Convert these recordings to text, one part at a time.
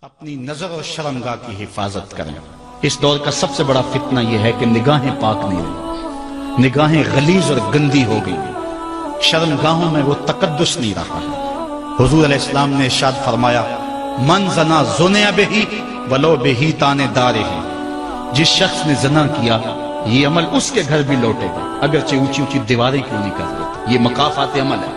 اپنی نظر اور شرمگاہ کی حفاظت کریں۔ اس دور کا سب سے بڑا فتنہ یہ ہے کہ نگاہیں پاک نہیں رہی، نگاہیں غلیظ اور گندی ہو گئی، شرمگاہوں میں وہ تقدس نہیں رہا ہے۔ حضور علیہ السلام نے ارشاد فرمایا، من زنا زنیا بہی ولو بہی تانے دارے ہی، جس شخص نے زنا کیا یہ عمل اس کے گھر بھی لوٹے گا، اگرچہ اونچی اونچی دیواریں کیوں نہیں کر دیتا۔ یہ مکافات عمل ہے۔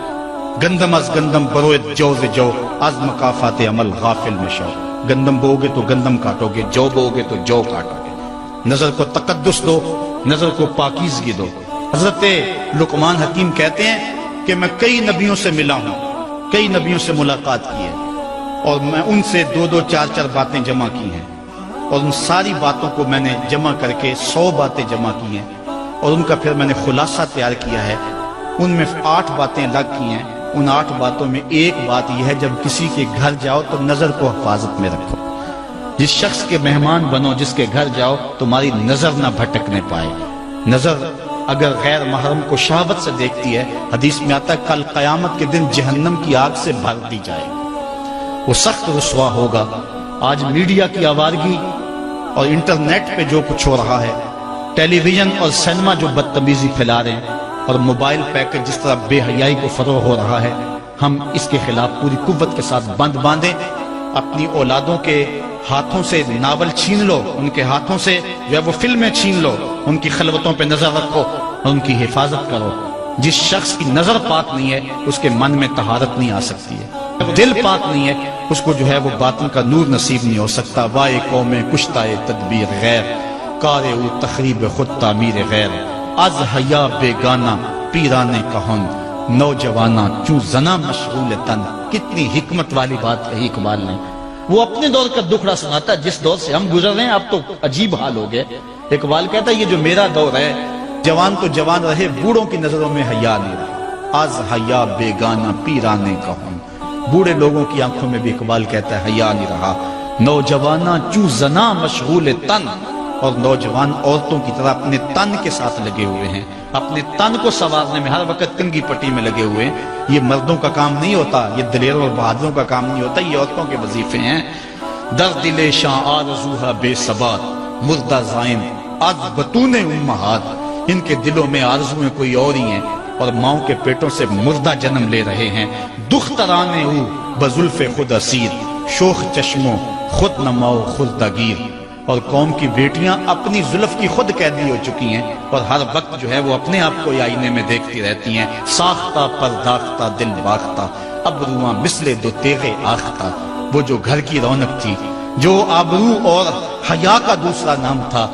گندم از گندم بروئے جو ز جو، از مکافات عمل غافل میں شو۔ گندم بو گے تو گندم کاٹو گے، جو بو گے تو جو کاٹو گے۔ نظر کو تقدس دو، نظر کو پاکیزگی دو۔ حضرت لقمان حکیم کہتے ہیں کہ میں کئی نبیوں سے ملا ہوں، کئی نبیوں سے ملاقات کی ہے، اور میں ان سے 2-2 4-4 باتیں جمع کی ہیں، اور ان ساری باتوں کو میں نے جمع کر کے 100 باتیں جمع کی ہیں، اور ان کا پھر میں نے خلاصہ تیار کیا ہے۔ ان میں 8 باتیں الگ کی ہیں۔ ان 8 باتوں میں ایک بات یہ ہے، جب کسی کے گھر جاؤ تو نظر کو حفاظت میں رکھو۔ جس شخص کے مہمان بنو، جس کے گھر جاؤ، تمہاری نظر نہ بھٹکنے پائے۔ نظر اگر غیر محرم کو شہوت سے دیکھتی ہے، حدیث میں آتا ہے کل قیامت کے دن جہنم کی آگ سے بھر دی جائے گی، وہ سخت رسوا ہوگا۔ آج میڈیا کی آوارگی اور انٹرنیٹ پہ جو کچھ ہو رہا ہے، ٹیلی ویژن اور سینما جو بدتمیزی پھیلا رہے ہیں، اور موبائل پیکر جس طرح بے حیائی کو فروغ ہو رہا ہے، ہم اس کے خلاف پوری قوت کے ساتھ بند باندھیں۔ اپنی اولادوں کے ہاتھوں سے ناول چھین لو، ان کے ہاتھوں سے جو ہے وہ فلمیں چھین لو، ان کی خلوتوں پہ نظر رکھو اور ان کی حفاظت کرو۔ جس شخص کی نظر پاک نہیں ہے، اس کے من میں طہارت نہیں آ سکتی ہے۔ دل پاک نہیں ہے، اس کو جو ہے وہ باطن کا نور نصیب نہیں ہو سکتا۔ وائے قوم کشتائے تدبیر غیر، کارے او تخریب خود تعمیر غیر، از حیا بیگانہ پیرانے کہن، نوجوانہ چوں زنا مشغول تن۔ کتنی حکمت والی بات کہی اقبال نے۔ وہ اپنے دور کا دکھڑا سناتا ہے، جس دور سے ہم گزر رہے ہیں اب تو عجیب حال ہو گئے۔ اقبال کہتا ہے یہ جو میرا دور ہے، جوان تو جوان رہے، بوڑھوں کی نظروں میں حیا نہیں رہا۔ از حیا بیگانہ پیرانے کہن، بوڑھے لوگوں کی آنکھوں میں بھی اقبال کہتا ہے حیا نہیں رہا۔ نوجوانہ چوں زنا مشغول تن، اور نوجوان عورتوں کی طرح اپنے تن کے ساتھ لگے ہوئے ہیں، اپنے تن کو سنوارنے میں ہر وقت کنگھی پٹی میں لگے ہوئے ہیں۔ یہ مردوں کا کام نہیں ہوتا، یہ دلیروں اور بہادروں کا کام نہیں ہوتا، یہ عورتوں کے وظیفے ہیں۔ در دل شاں آرزوہا بے ثبات، مردہ زائم از بطون امہات۔ ان کے دلوں میں آرزویں کوئی اور ہی ہیں، اور ماؤں کے پیٹوں سے مردہ جنم لے رہے ہیں۔ دخترانے او بزلف خود اسیر، شوخ چشموں خود نماؤ خود دگیر۔ اور قوم کی بیٹیاں اپنی زلف کی خود قیدی ہو چکی ہیں، اور ہر وقت جو ہے وہ اپنے آپ کو آئینے میں دیکھتی رہتی ہیں۔ ساختہ پرداختہ دل باختہ، ابروان مثل دو تیغ آختہ۔ وہ جو گھر کی رونق تھی، جو آبرو اور حیا کا دوسرا نام تھا،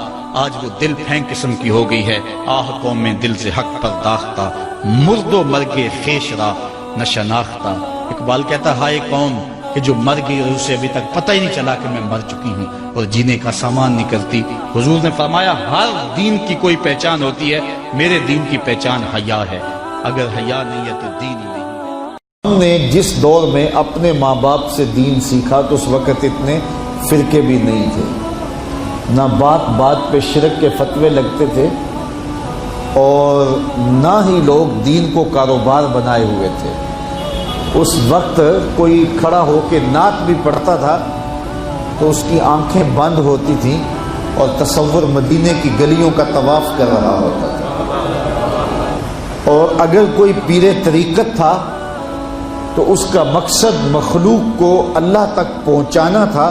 آج وہ دل پھینک قسم کی ہو گئی ہے۔ آہ قوم میں دل سے حق پرداختہ، مرد و مرگ خیش را نشناختہ۔ اقبال کہتا ہائے قوم کہ جو مر گئی اور اسے ابھی تک پتہ ہی نہیں چلا کہ میں مر چکی ہوں اور جینے کا سامان نہیں کرتی۔ حضور نے فرمایا ہر دین کی کوئی پہچان ہوتی ہے، میرے دین کی پہچان حیا ہے، اگر حیا نہیں ہے تو دین ہی نہیں۔ ہم نے جس دور میں اپنے ماں باپ سے دین سیکھا تو اس وقت اتنے فرقے بھی نہیں تھے، نہ بات بات پہ شرک کے فتوے لگتے تھے، اور نہ ہی لوگ دین کو کاروبار بنائے ہوئے تھے۔ اس وقت کوئی کھڑا ہو کے نعت بھی پڑھتا تھا تو اس کی آنکھیں بند ہوتی تھیں اور تصور مدینے کی گلیوں کا طواف کر رہا ہوتا تھا۔ اور اگر کوئی پیر طریقت تھا تو اس کا مقصد مخلوق کو اللہ تک پہنچانا تھا،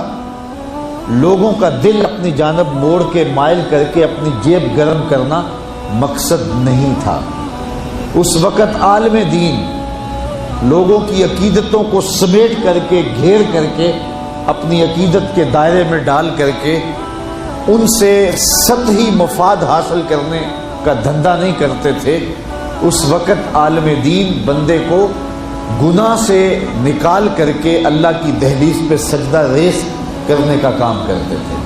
لوگوں کا دل اپنی جانب موڑ کے مائل کر کے اپنی جیب گرم کرنا مقصد نہیں تھا۔ اس وقت عالم دین لوگوں کی عقیدتوں کو سمیٹ کر کے، گھیر کر کے، اپنی عقیدت کے دائرے میں ڈال کر کے ان سے سطحی مفاد حاصل کرنے کا دھندا نہیں کرتے تھے۔ اس وقت عالم دین بندے کو گناہ سے نکال کر کے اللہ کی دہلیز پہ سجدہ ریز کرنے کا کام کرتے تھے۔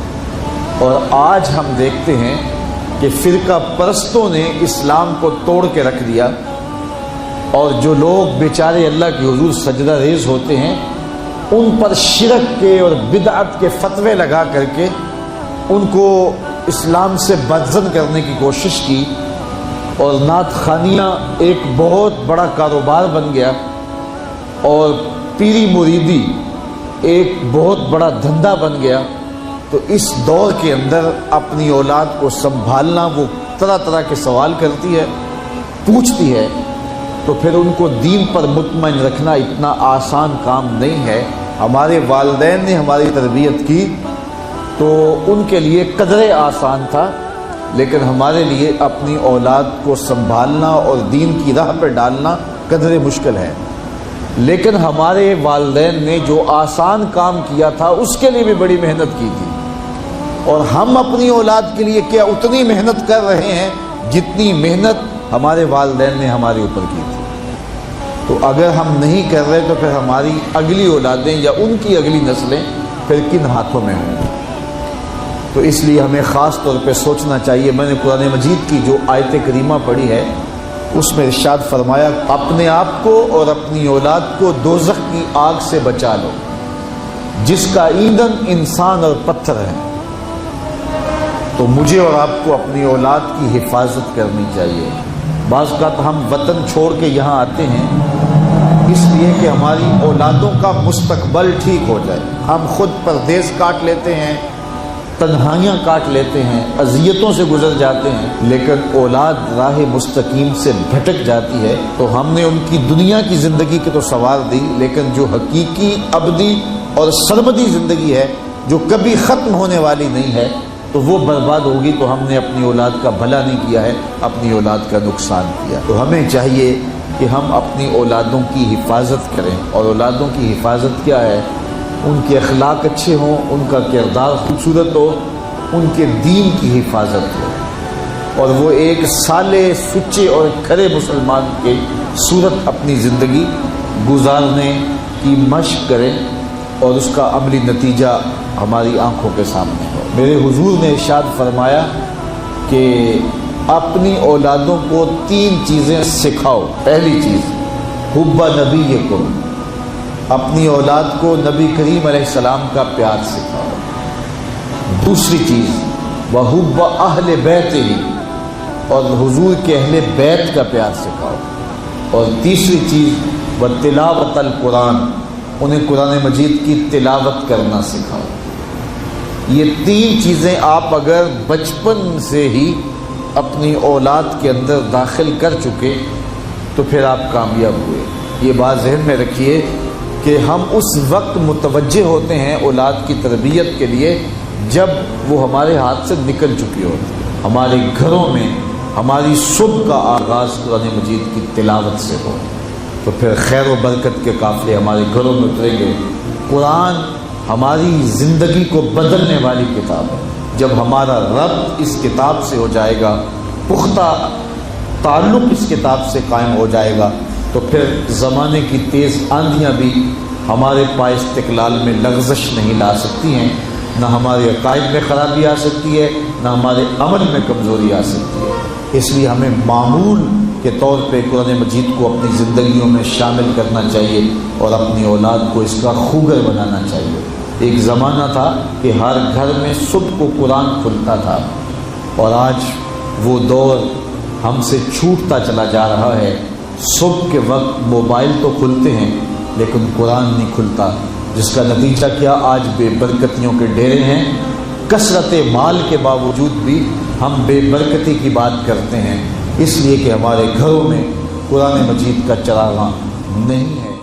اور آج ہم دیکھتے ہیں کہ فرقہ پرستوں نے اسلام کو توڑ کے رکھ دیا، اور جو لوگ بیچارے اللہ کے حضور سجدہ ریز ہوتے ہیں ان پر شرک کے اور بدعت کے فتوے لگا کر کے ان کو اسلام سے بدزن کرنے کی کوشش کی۔ اور نعت خانیاں ایک بہت بڑا کاروبار بن گیا اور پیری مریدی ایک بہت بڑا دھندا بن گیا، تو اس دور کے اندر اپنی اولاد کو سنبھالنا، وہ طرح طرح کے سوال کرتی ہے، پوچھتی ہے، تو پھر ان کو دین پر مطمئن رکھنا اتنا آسان کام نہیں ہے۔ ہمارے والدین نے ہماری تربیت کی تو ان کے لیے قدرے آسان تھا، لیکن ہمارے لیے اپنی اولاد کو سنبھالنا اور دین کی راہ پہ ڈالنا قدرے مشکل ہے۔ لیکن ہمارے والدین نے جو آسان کام کیا تھا اس کے لیے بھی بڑی محنت کی تھی، اور ہم اپنی اولاد کے لیے کیا اتنی محنت کر رہے ہیں جتنی محنت ہمارے والدین نے ہمارے اوپر کی تھی۔ تو اگر ہم نہیں کر رہے تو پھر ہماری اگلی اولادیں یا ان کی اگلی نسلیں پھر کن ہاتھوں میں ہوں گی؟ تو اس لیے ہمیں خاص طور پہ سوچنا چاہیے۔ میں نے قرآن مجید کی جو آیت کریمہ پڑھی ہے اس میں ارشاد فرمایا، اپنے آپ کو اور اپنی اولاد کو دوزخ کی آگ سے بچا لو جس کا ایندھن انسان اور پتھر ہے۔ تو مجھے اور آپ کو اپنی اولاد کی حفاظت کرنی چاہیے۔ بعض اوقات ہم وطن چھوڑ کے یہاں آتے ہیں اس لیے کہ ہماری اولادوں کا مستقبل ٹھیک ہو جائے۔ ہم خود پردیس کاٹ لیتے ہیں، تنہائیاں کاٹ لیتے ہیں، اذیتوں سے گزر جاتے ہیں، لیکن اولاد راہ مستقیم سے بھٹک جاتی ہے تو ہم نے ان کی دنیا کی زندگی کی تو سنوار دی، لیکن جو حقیقی ابدی اور سرمدی زندگی ہے جو کبھی ختم ہونے والی نہیں ہے تو وہ برباد ہوگی۔ تو ہم نے اپنی اولاد کا بھلا نہیں کیا ہے، اپنی اولاد کا نقصان کیا۔ تو ہمیں چاہیے کہ ہم اپنی اولادوں کی حفاظت کریں، اور اولادوں کی حفاظت کیا ہے؟ ان کے اخلاق اچھے ہوں، ان کا کردار خوبصورت ہو، ان کے دین کی حفاظت ہو، اور وہ ایک صالح، سچے اور کھرے مسلمان کے صورت اپنی زندگی گزارنے کی مشق کریں، اور اس کا عملی نتیجہ ہماری آنکھوں کے سامنے ہو۔ میرے حضور نے ارشاد فرمایا کہ اپنی اولادوں کو 3 چیزیں سکھاؤ۔ پہلی چیز حب نبیکم، اپنی اولاد کو نبی کریم علیہ السلام کا پیار سکھاؤ۔ دوسری چیز وحب اہل بیت ہی، اور حضور کے اہل بیت کا پیار سکھاؤ۔ اور تیسری چیز وتلاوت القرآن، انہیں قرآن مجید کی تلاوت کرنا سکھاؤ۔ یہ 3 چیزیں آپ اگر بچپن سے ہی اپنی اولاد کے اندر داخل کر چکے تو پھر آپ کامیاب ہوئے۔ یہ بات ذہن میں رکھیے کہ ہم اس وقت متوجہ ہوتے ہیں اولاد کی تربیت کے لیے جب وہ ہمارے ہاتھ سے نکل چکی ہوتی ہے۔ ہمارے گھروں میں ہماری صبح کا آغاز قرآن مجید کی تلاوت سے ہو تو پھر خیر و برکت کے قافلے ہمارے گھروں میں اتریں گے۔ قرآن ہماری زندگی کو بدلنے والی کتاب ہے۔ جب ہمارا ربط اس کتاب سے ہو جائے گا، پختہ تعلق اس کتاب سے قائم ہو جائے گا، تو پھر زمانے کی تیز آندھیاں بھی ہمارے پائے استقلال میں لغزش نہیں لا سکتی ہیں، نہ ہمارے عقائد میں خرابی آ سکتی ہے، نہ ہمارے عمل میں کمزوری آ سکتی ہے۔ اس لیے ہمیں معمول کے طور پہ قرآن مجید کو اپنی زندگیوں میں شامل کرنا چاہیے اور اپنی اولاد کو اس کا خوگر بنانا چاہیے۔ ایک زمانہ تھا کہ ہر گھر میں صبح کو قرآن کھلتا تھا، اور آج وہ دور ہم سے چھوٹتا چلا جا رہا ہے۔ صبح کے وقت موبائل تو کھلتے ہیں لیکن قرآن نہیں کھلتا، جس کا نتیجہ کیا؟ آج بے برکتیوں کے ڈیرے ہیں۔ کثرت مال کے باوجود بھی ہم بے برکتی کی بات کرتے ہیں، اس لیے کہ ہمارے گھروں میں قرآن مجید کا چراغاں نہیں ہے۔